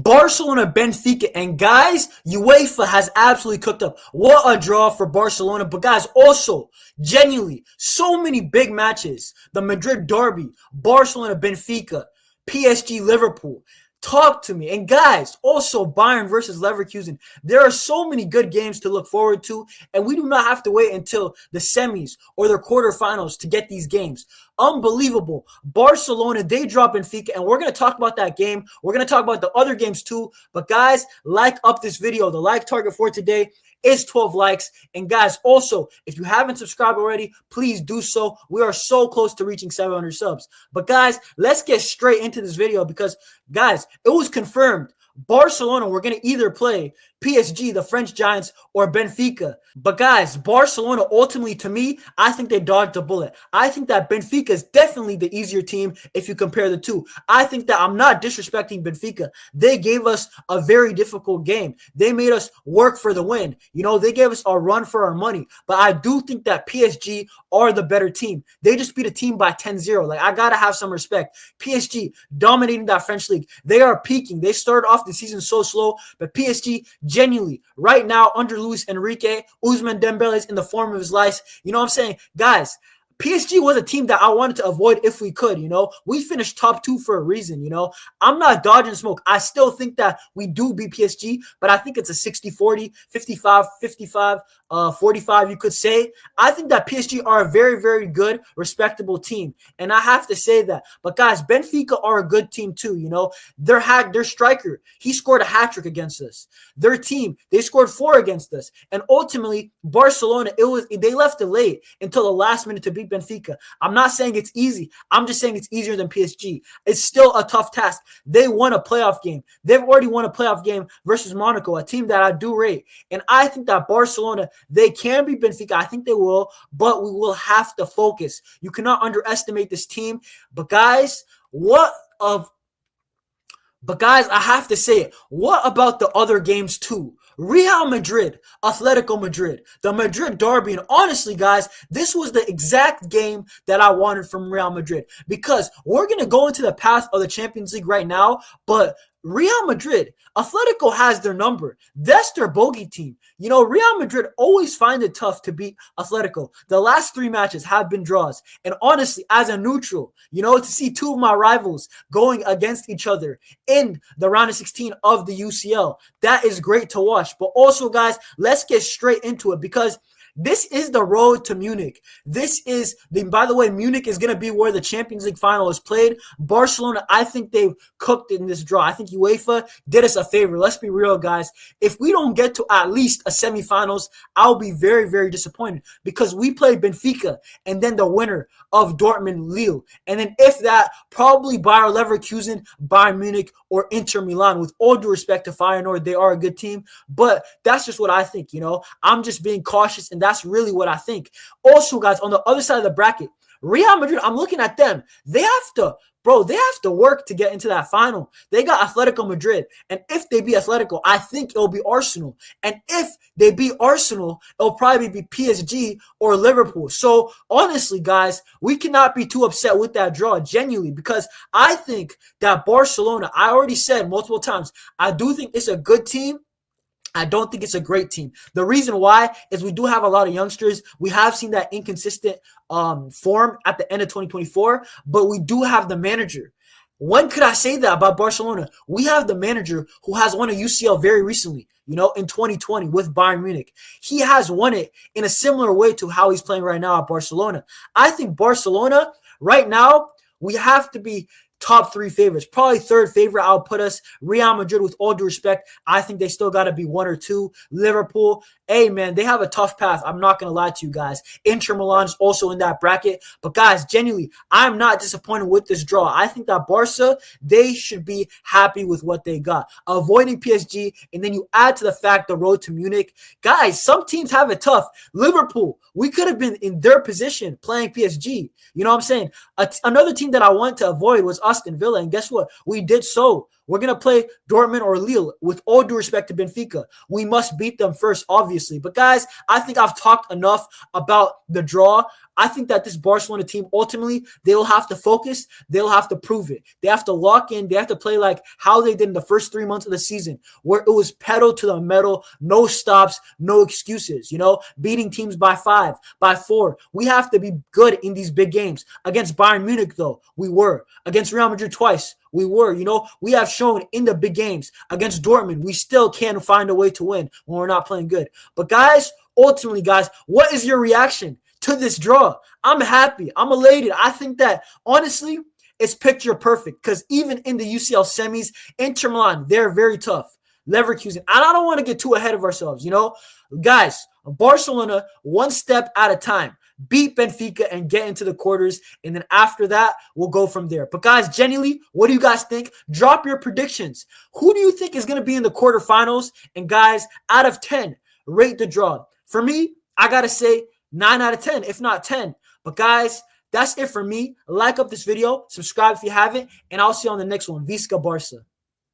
Barcelona, Benfica, and guys, UEFA has absolutely cooked up. What a draw for Barcelona. But guys, also, genuinely, so many big matches. The Madrid derby, Barcelona, Benfica, PSG, Liverpool. Talk to me. And guys, also Bayern versus Leverkusen. There are so many good games to look forward to, and we do not have to wait until the semis or the quarterfinals to get these games. Unbelievable. Barcelona, they drop Benfica, and we're going to talk about that game. We're going to talk about the other games too. But guys, like up this video. The like target for today is 12 likes. And guys, also, if you haven't subscribed already, please do so. We are so close to reaching 700 subs. But guys, let's get straight into this video because, guys, it was confirmed. Barcelona, we're going to either play PSG, the French Giants, or Benfica. But guys, Barcelona, ultimately, to me, I think they dodged a bullet. I think that Benfica is definitely the easier team if you compare the two. I think that I'm not disrespecting Benfica. They gave us a very difficult game. They made us work for the win. You know, they gave us a run for our money. But I do think that PSG are the better team. They just beat a team by 10-0. Like, I got to have some respect. PSG dominating that French league. They are peaking. They started off the season so slow, but PSG genuinely right now under Luis Enrique, Ousmane Dembele is in the form of his life. You know what I'm saying? Guys, PSG was a team that I wanted to avoid if we could, you know. We finished top 2 for a reason, you know. I'm not dodging smoke. I still think that we do beat PSG, but I think it's a 60-40, 55-55, 45, you could say. I think that PSG are a very, very good, respectable team, and I have to say that. But guys, Benfica are a good team too, you know. Their striker, he scored a hat-trick against us. Their team, they scored 4 against us, and ultimately, Barcelona, they left it late until the last minute to beat Benfica. I'm not saying it's easy. I'm just saying it's easier than PSG. It's still a tough task. They won a playoff game. They've already won a playoff game versus Monaco, a team that I do rate. And I think that Barcelona, they can beat Benfica. I think they will, but we will have to focus. You cannot underestimate this team. But guys, I have to say it. What about the other games too? Real Madrid, Atletico Madrid, the Madrid derby. And honestly, guys, this was the exact game that I wanted from Real Madrid because we're going to go into the path of the Champions League right now, but Real Madrid, Atletico has their number. That's their bogey team. You know, Real Madrid always find it tough to beat Atletico. The last 3 matches have been draws. And honestly, as a neutral, you know, to see 2 of my rivals going against each other in the round of 16 of the UCL, that is great to watch. But also, guys, let's get straight into it because this is the road to Munich. By the way, Munich is going to be where the Champions League final is played. Barcelona, I think they've cooked in this draw. I think UEFA did us a favor. Let's be real, guys. If we don't get to at least a semifinals, I'll be very, very disappointed because we played Benfica and then the winner of Dortmund, Lille. And then if that, probably Bayer Leverkusen, Bayern Munich, or Inter Milan. With all due respect to Feyenoord, they are a good team. But that's just what I think, you know. I'm just being cautious, and that's really what I think. Also, guys, on the other side of the bracket, Real Madrid, I'm looking at them. They have to work to get into that final. They got Atletico Madrid. And if they beat Atletico, I think it'll be Arsenal. And if they beat Arsenal, it'll probably be PSG or Liverpool. So, honestly, guys, we cannot be too upset with that draw, genuinely, because I think that Barcelona, I already said multiple times, I do think it's a good team. I don't think it's a great team. The reason why is we do have a lot of youngsters. We have seen that inconsistent form at the end of 2024, but we do have the manager. When could I say that about Barcelona? We have the manager who has won a UCL very recently, you know, in 2020 with Bayern Munich. He has won it in a similar way to how he's playing right now at Barcelona. I think Barcelona right now, we have to be top 3 favorites. Probably third favorite, I'll put us. Real Madrid, with all due respect, I think they still got to be 1 or 2. Liverpool, hey, man, they have a tough path. I'm not going to lie to you guys. Inter Milan is also in that bracket. But, guys, genuinely, I'm not disappointed with this draw. I think that Barca, they should be happy with what they got. Avoiding PSG, and then you add to the fact the road to Munich. Guys, some teams have it tough. Liverpool, we could have been in their position playing PSG. You know what I'm saying? Another team that I wanted to avoid was Aston Villa, and guess what? We did so. We're going to play Dortmund or Lille. With all due respect to Benfica, we must beat them first, obviously. But, guys, I think I've talked enough about the draw. I think that this Barcelona team, ultimately, they'll have to focus. They'll have to prove it. They have to lock in. They have to play like how they did in the first 3 months of the season, where it was pedal to the metal, no stops, no excuses, beating teams by 5, by 4. We have to be good in these big games. Against Bayern Munich, though, we were. Against Real Madrid twice, we were. We have shown in the big games. Against Dortmund, we still can find a way to win when we're not playing good. But guys, ultimately, guys, what is your reaction to this draw? I'm happy. I'm elated. I think that, honestly, it's picture perfect because even in the UCL semis, Inter Milan, they're very tough. Leverkusen, and I don't want to get too ahead of ourselves, Guys, Barcelona, one step at a time. Beat Benfica and get into the quarters, and then after that, we'll go from there. But guys, genuinely, what do you guys think? Drop your predictions. Who do you think is going to be in the quarterfinals? And guys, out of 10, rate the draw. For me, I got to say 9 out of 10, if not 10. But guys, that's it for me. Like up this video, subscribe if you haven't, and I'll see you on the next one. Visca Barça.